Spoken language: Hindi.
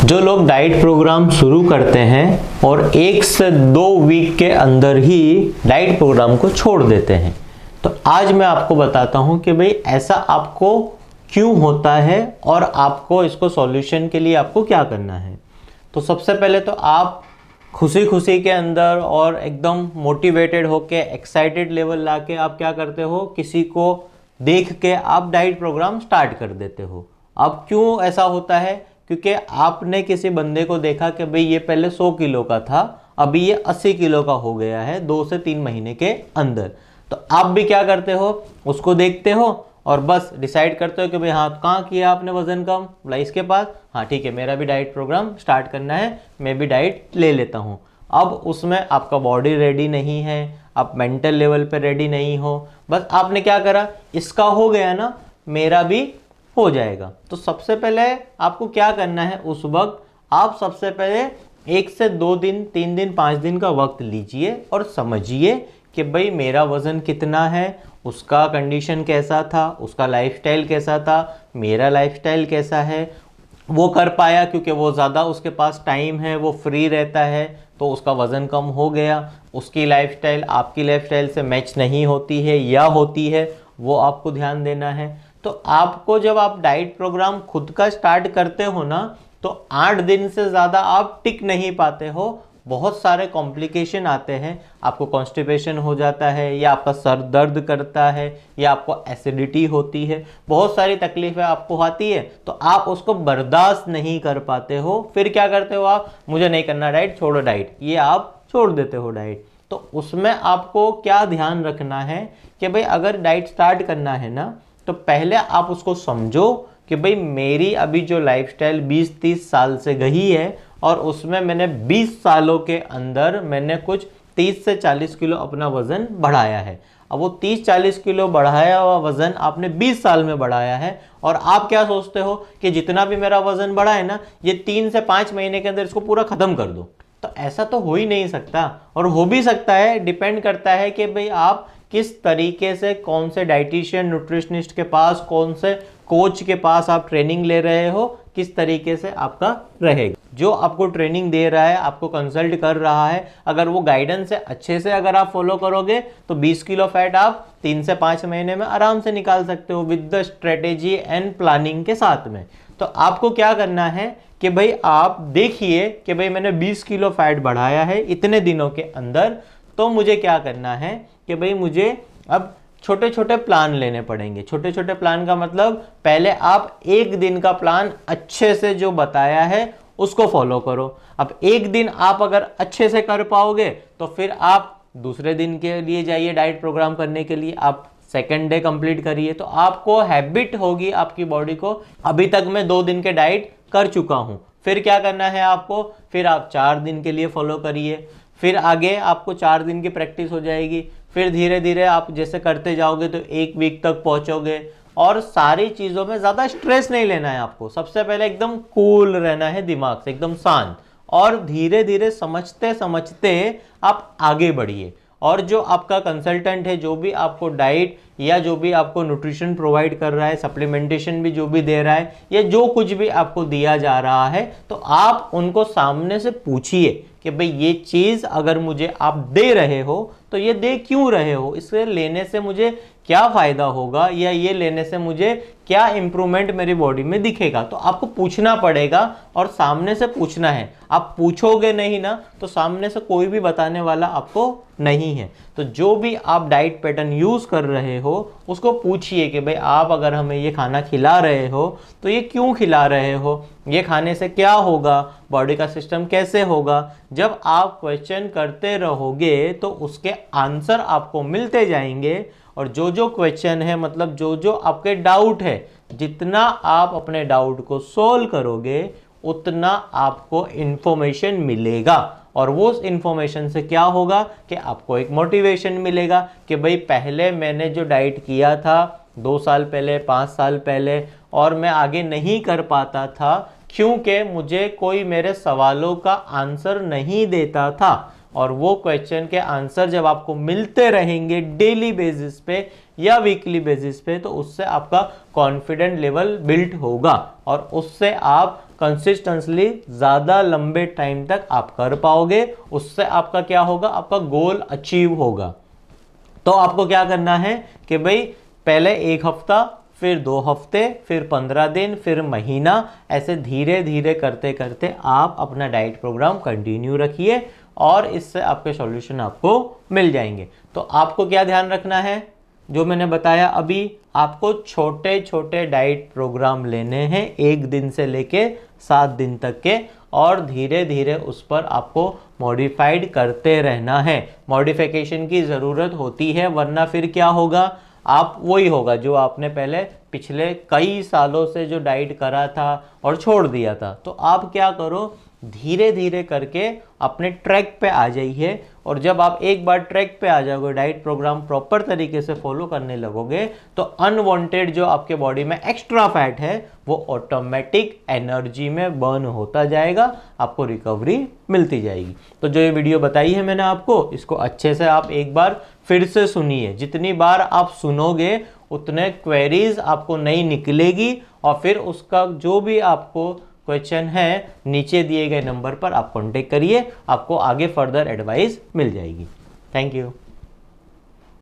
जो लोग डाइट प्रोग्राम शुरू करते हैं और 1 से 2 वीक के अंदर ही डाइट प्रोग्राम को छोड़ देते हैं, तो आज मैं आपको बताता हूं कि भाई ऐसा आपको क्यों होता है और आपको इसको सॉल्यूशन के लिए आपको क्या करना है। तो सबसे पहले तो आप खुशी खुशी के अंदर और एकदम मोटिवेटेड होके एक्साइटेड लेवल लाके आप क्या करते हो, किसी को देख के आप डाइट प्रोग्राम स्टार्ट कर देते हो। अब क्यों ऐसा होता है? क्योंकि आपने किसी बंदे को देखा कि भाई ये पहले 100 किलो का था, अभी ये 80 किलो का हो गया है 2 से 3 महीने के अंदर। तो आप भी क्या करते हो, उसको देखते हो और बस डिसाइड करते हो कि भाई हाँ, कहाँ किया आपने वजन कम, बोला इसके पास, हाँ ठीक है मेरा भी डाइट प्रोग्राम स्टार्ट करना है, मैं भी डाइट ले लेता हूँ। अब उसमें आपका बॉडी रेडी नहीं है, आप मेंटल लेवल पे रेडी नहीं हो, बस आपने क्या करा, इसका हो गया ना मेरा भी हो जाएगा। तो सबसे पहले आपको क्या करना है, उस वक्त आप सबसे पहले 1 से 2 दिन 3 दिन 5 दिन का वक्त लीजिए और समझिए कि भाई मेरा वज़न कितना है, उसका कंडीशन कैसा था, उसका लाइफस्टाइल कैसा था, मेरा लाइफस्टाइल कैसा है। वो कर पाया क्योंकि वो ज़्यादा उसके पास टाइम है, वो फ्री रहता है तो उसका वज़न कम हो गया। उसकी लाइफस्टाइल आपकी लाइफस्टाइल से मैच नहीं होती है या होती है, वो आपको ध्यान देना है। तो आपको जब आप डाइट प्रोग्राम खुद का स्टार्ट करते हो ना, तो 8 दिन से ज़्यादा आप टिक नहीं पाते हो। बहुत सारे कॉम्प्लिकेशन आते हैं, आपको कॉन्स्टिपेशन हो जाता है, या आपका सर दर्द करता है, या आपको एसिडिटी होती है, बहुत सारी तकलीफें आपको आती है, तो आप उसको बर्दाश्त नहीं कर पाते हो। फिर क्या करते हो आप, मुझे नहीं करना डाइट, छोड़ो डाइट, ये आप छोड़ देते हो डाइट। तो उसमें आपको क्या ध्यान रखना है कि भाई अगर डाइट स्टार्ट करना है ना, तो पहले आप उसको समझो कि भाई मेरी अभी जो लाइफस्टाइल 20-30 साल से गई है और उसमें मैंने 20 सालों के अंदर मैंने कुछ 30 से 40 किलो अपना वज़न बढ़ाया है। अब वो 30-40 किलो बढ़ाया हुआ वज़न आपने 20 साल में बढ़ाया है, और आप क्या सोचते हो कि जितना भी मेरा वज़न बढ़ा है ना, ये 3 से 5 महीने के अंदर इसको पूरा ख़त्म कर दो। तो ऐसा तो हो ही नहीं सकता, और हो भी सकता है, डिपेंड करता है कि भाई आप किस तरीके से, कौन से डाइटिशियन न्यूट्रिशनिस्ट के पास, कौन से कोच के पास आप ट्रेनिंग ले रहे हो, किस तरीके से आपका रहेगा। जो आपको ट्रेनिंग दे रहा है, आपको कंसल्ट कर रहा है, अगर वो गाइडेंस है अच्छे से अगर आप फॉलो करोगे तो 20 किलो फैट आप 3 से 5 महीने में आराम से निकाल सकते हो, with the strategy and planning के साथ में। तो आपको क्या करना है कि भाई आप देखिए कि भाई मैंने 20 किलो फैट बढ़ाया है इतने दिनों के अंदर, तो मुझे क्या करना है कि भाई मुझे अब छोटे छोटे प्लान लेने पड़ेंगे। छोटे छोटे प्लान का मतलब, पहले आप 1 दिन का प्लान अच्छे से जो बताया है उसको फॉलो करो। अब 1 दिन आप अगर अच्छे से कर पाओगे तो फिर आप दूसरे दिन के लिए जाइए डाइट प्रोग्राम करने के लिए, आप सेकेंड डे कंप्लीट करिए, तो आपको हैबिट होगी आपकी बॉडी को, अभी तक मैं 2 दिन के डाइट कर चुका हूँ। फिर क्या करना है आपको, फिर आप 4 दिन के लिए फॉलो करिए, फिर आगे आपको 4 दिन की प्रैक्टिस हो जाएगी, फिर धीरे धीरे आप जैसे करते जाओगे तो 1 वीक तक पहुंचोगे। और सारी चीज़ों में ज़्यादा स्ट्रेस नहीं लेना है आपको, सबसे पहले एकदम कूल रहना है, दिमाग से एकदम शांत, और धीरे धीरे समझते समझते आप आगे बढ़िए। और जो आपका कंसल्टेंट है, जो भी आपको डाइट या जो भी आपको न्यूट्रिशन प्रोवाइड कर रहा है, सप्लीमेंटेशन भी जो भी दे रहा है, या जो कुछ भी आपको दिया जा रहा है, तो आप उनको सामने से पूछिए कि भाई ये चीज़ अगर मुझे आप दे रहे हो तो ये दे क्यों रहे हो, इससे लेने से मुझे क्या फ़ायदा होगा, या ये लेने से मुझे क्या इंप्रूवमेंट मेरी बॉडी में दिखेगा। तो आपको पूछना पड़ेगा, और सामने से पूछना है। आप पूछोगे नहीं ना तो सामने से कोई भी बताने वाला आपको नहीं है। तो जो भी आप डाइट पैटर्न यूज़ कर रहे हो उसको पूछिए कि भाई आप अगर हमें ये खाना खिला रहे हो तो ये क्यों खिला रहे हो, ये खाने से क्या होगा, बॉडी का सिस्टम कैसे होगा। जब आप क्वेश्चन करते रहोगे तो उसके आंसर आपको मिलते जाएंगे, और जो जो क्वेश्चन है, मतलब जो जो आपके डाउट है, जितना आप अपने डाउट को सोल्व करोगे उतना आपको इन्फॉर्मेशन मिलेगा। और वो इन्फॉर्मेशन से क्या होगा कि आपको एक मोटिवेशन मिलेगा कि भाई पहले मैंने जो डाइट किया था 2 साल पहले, 5 साल पहले, और मैं आगे नहीं कर पाता था क्योंकि मुझे कोई मेरे सवालों का आंसर नहीं देता था। और वो क्वेश्चन के आंसर जब आपको मिलते रहेंगे डेली बेसिस पे, या वीकली बेसिस पे, तो उससे आपका कॉन्फिडेंट लेवल बिल्ड होगा और उससे आप कंसिस्टेंटली ज़्यादा लंबे टाइम तक आप कर पाओगे। उससे आपका क्या होगा, आपका गोल अचीव होगा। तो आपको क्या करना है कि भाई पहले 1 हफ्ता, फिर 2 हफ्ते, फिर 15 दिन, फिर महीना, ऐसे धीरे धीरे करते करते आप अपना डाइट प्रोग्राम कंटिन्यू रखिए और इससे आपके सॉल्यूशन आपको मिल जाएंगे। तो आपको क्या ध्यान रखना है, जो मैंने बताया अभी, आपको छोटे छोटे डाइट प्रोग्राम लेने हैं 1 दिन से लेके 7 दिन तक के, और धीरे धीरे उस पर आपको मॉडिफाइड करते रहना है। मॉडिफिकेशन की ज़रूरत होती है, वरना फिर क्या होगा, आप वही होगा जो आपने पहले पिछले कई सालों से जो डाइट करा था और छोड़ दिया था। तो आप क्या करो, धीरे धीरे करके अपने ट्रैक पे आ जाइए, और जब आप एक बार ट्रैक पे आ जाओगे, डाइट प्रोग्राम प्रॉपर तरीके से फॉलो करने लगोगे, तो अनवांटेड जो आपके बॉडी में एक्स्ट्रा फैट है वो ऑटोमेटिक एनर्जी में बर्न होता जाएगा, आपको रिकवरी मिलती जाएगी। तो जो ये वीडियो बताई है मैंने आपको, इसको अच्छे से आप एक बार फिर से सुनिए। जितनी बार आप सुनोगे उतने क्वेरीज आपको नई निकलेगी, और फिर उसका जो भी आपको क्वेश्चन है नीचे दिए गए नंबर पर आप कांटेक्ट करिए, आपको आगे फर्दर एडवाइस मिल जाएगी। Thank you.